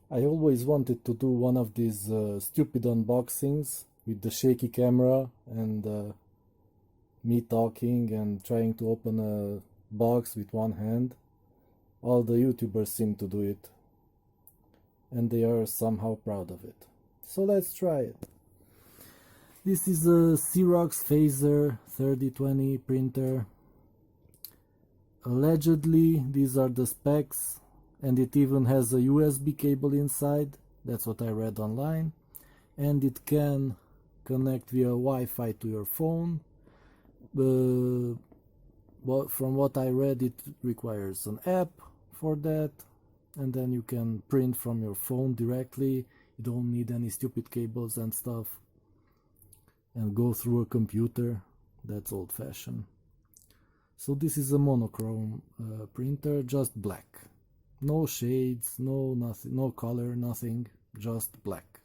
I always wanted to do one of these stupid unboxings with the shaky camera and me talking and trying to open a box with one hand. All the YouTubers seem to do it, and they are somehow proud of it. So let's try it. This is a Xerox Phaser 3020 printer. Allegedly, these are the specs, and it even has a USB cable inside. That's what I read online. And it can connect via Wi-Fi to your phone. From what I read, it requires an app for that, and then you can print from your phone directly. You don't need any stupid cables and stuff and go through a computer. That's old-fashioned. So this is a monochrome printer, just black. No shades, no nothing, no color, nothing, just black.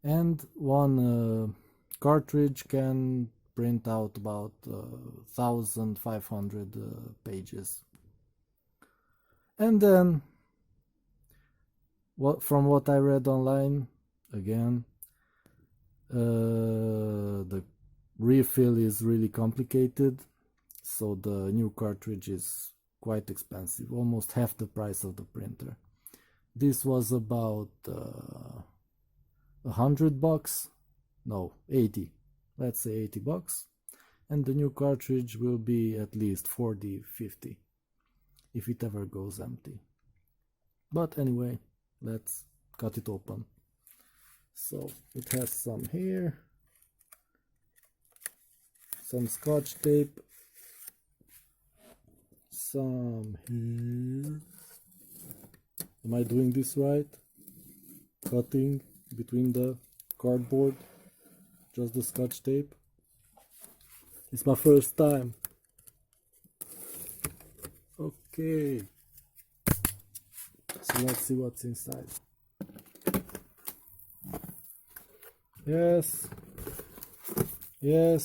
And one cartridge can print out about 1,500 pages. And then, from what I read online, again, the refill is really complicated, so the new cartridge is quite expensive, almost half the price of the printer. This was about $100, no, 80, let's say 80 bucks, and the new cartridge will be at least 40, 50 if it ever goes empty. But anyway, let's cut it open. So it has some here, some scotch tape, some here. Am I doing this right? Cutting between the cardboard, just the scotch tape. It's my first time. Okay, so let's see what's inside. Yes,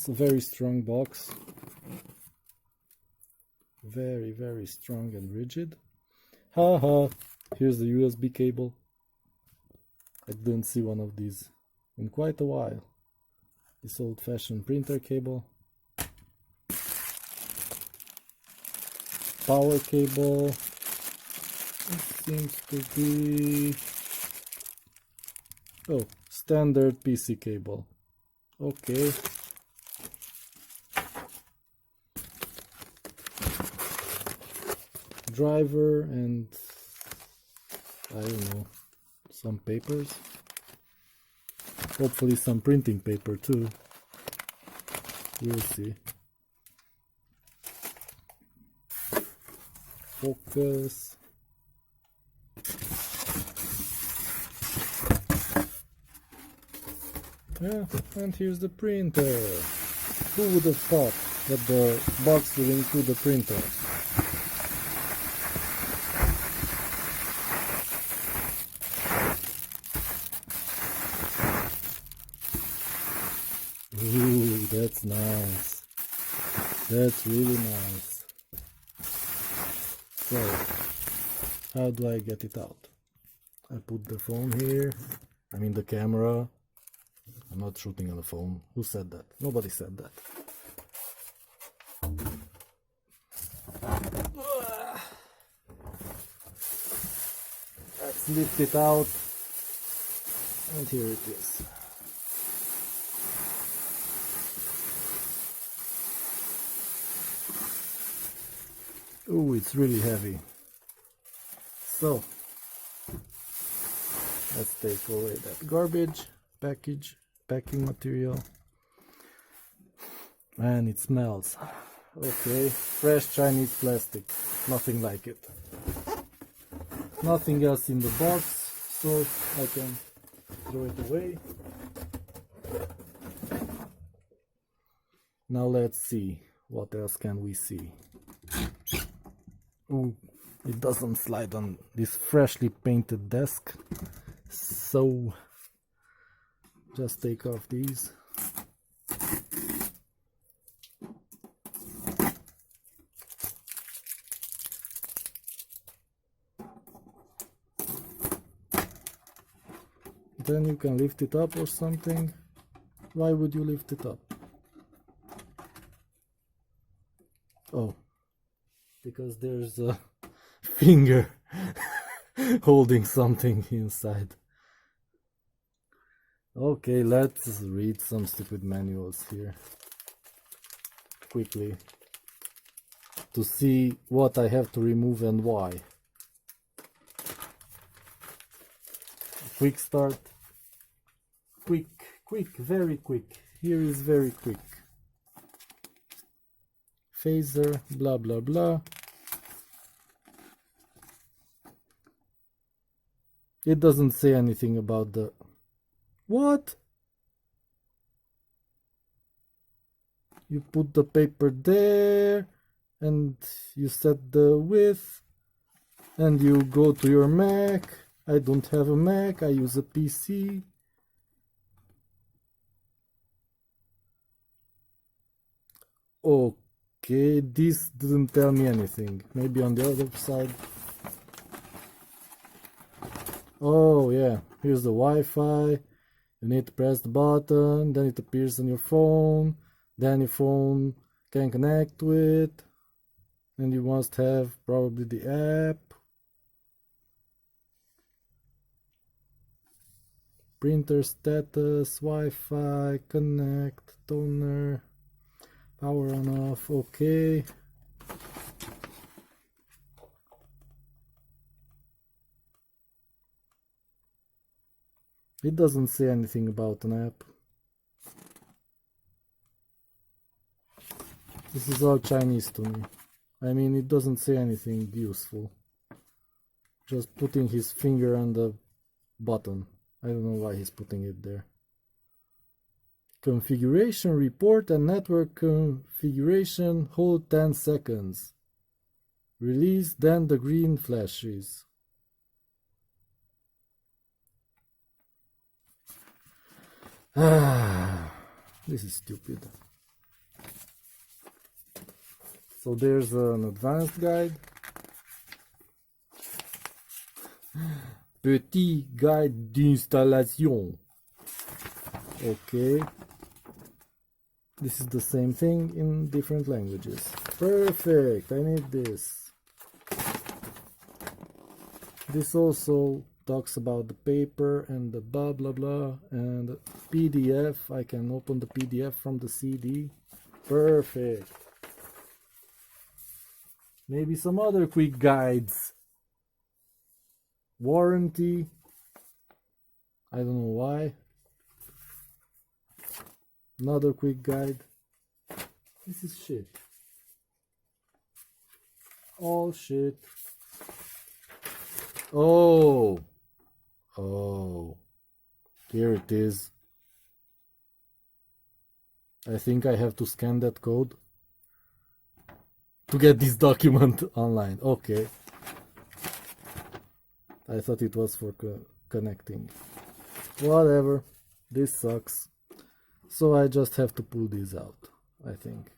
a very strong box. Very, very strong and rigid. Haha, here's the USB cable. I didn't see one of these in quite a while. This old-fashioned printer cable. Power cable. It seems to be... oh, standard PC cable. Okay. Driver and I don't know, some papers. Hopefully some printing paper too. We'll see. Focus. Yeah, and here's the printer. Who would have thought that the box will include the printer? Ooh, that's nice. That's really nice. So, how do I get it out? I put the phone here. I mean the camera. I'm not shooting on the phone. Who said that? Nobody said that. Let's lift it out. And here it is. Oh, it's really heavy. So, let's take away that garbage, packing material. Man, it smells. Okay, fresh Chinese plastic. Nothing like it. Nothing else in the box, so I can throw it away. Now let's see, what else can we see? Oh, it doesn't slide on this freshly painted desk, so just take off these. then you can lift it up or something. Why would you lift it up? Oh, because there's a finger holding something inside. Okay, let's read some stupid manuals here quickly to see what I have to remove and why. Quick start. Quick, very quick. Here is very quick. Phaser, blah blah blah. It doesn't say anything about the... What? You put the paper there and you set the width and you go to your Mac. I don't have a Mac, I use a PC. Okay, this didn't tell me anything. Maybe on the other side. Oh yeah, here's the Wi-Fi. You need to press the button, then it appears on your phone, then your phone can connect to it, and you must have probably the app. Printer status, Wi-Fi, connect, toner, power on off, okay. It doesn't say anything about an app. This is all Chinese to me. I mean, it doesn't say anything useful. Just putting his finger on the button. I don't know why he's putting it there. Configuration report and network configuration, hold 10 seconds. Release, then the green flashes. This is stupid. So there's an advanced guide. Petit guide d'installation. Okay. This is the same thing in different languages. Perfect, I need this. This also talks about the paper and the blah blah blah and PDF. I can open the PDF from the CD. Perfect. Maybe some other quick guides. Warranty. I don't know why. Another quick guide. This is shit. All shit. Oh. Oh. Here it is. I think I have to scan that code to get this document online. Okay. I thought it was for connecting. Whatever. This sucks. So I just have to pull these out, I think.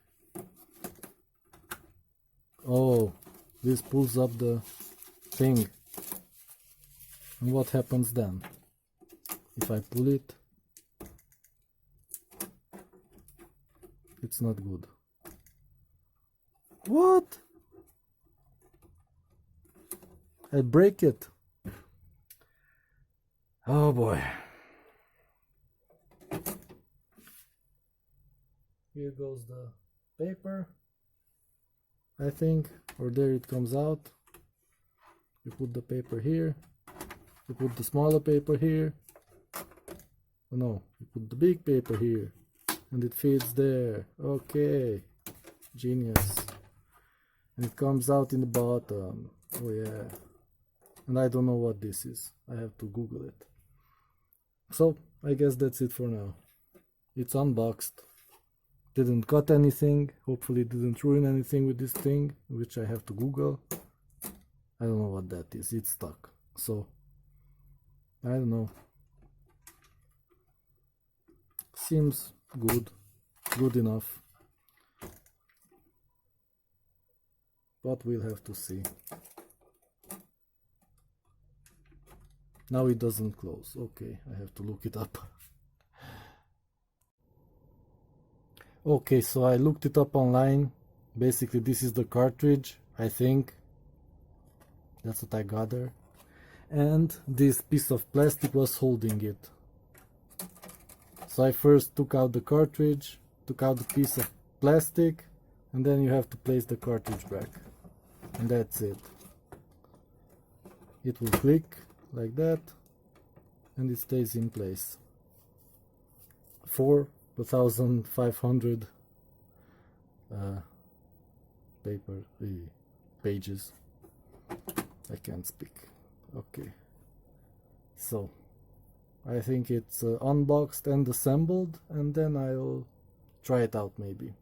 Oh, this pulls up the thing. And what happens then? If I pull it, it's not good. What? I break it. Oh boy. Here goes the paper, I think, or there it comes out. You put the paper here, you put the smaller paper here. Oh no, you put the big paper here, and it fits there. Okay, genius. And it comes out in the bottom. Oh yeah. And I don't know what this is. I have to Google it. So, I guess that's it for now. It's unboxed. Didn't cut anything. Hopefully didn't ruin anything with this thing, which I have to Google. I don't know what that is. It's stuck. So, I don't know. Seems good. Good enough. But we'll have to see. Now it doesn't close. Okay, I have to look it up. Okay, so I looked it up online. Basically, this is the cartridge, I think. That's what I got there. And this piece of plastic was holding it. So I first took out the cartridge, took out the piece of plastic, and then you have to place the cartridge back. And that's it. It will click like that, and it stays in place for 1,500 pages. I can't speak. Okay, so I think it's unboxed and assembled, and then I'll try it out maybe.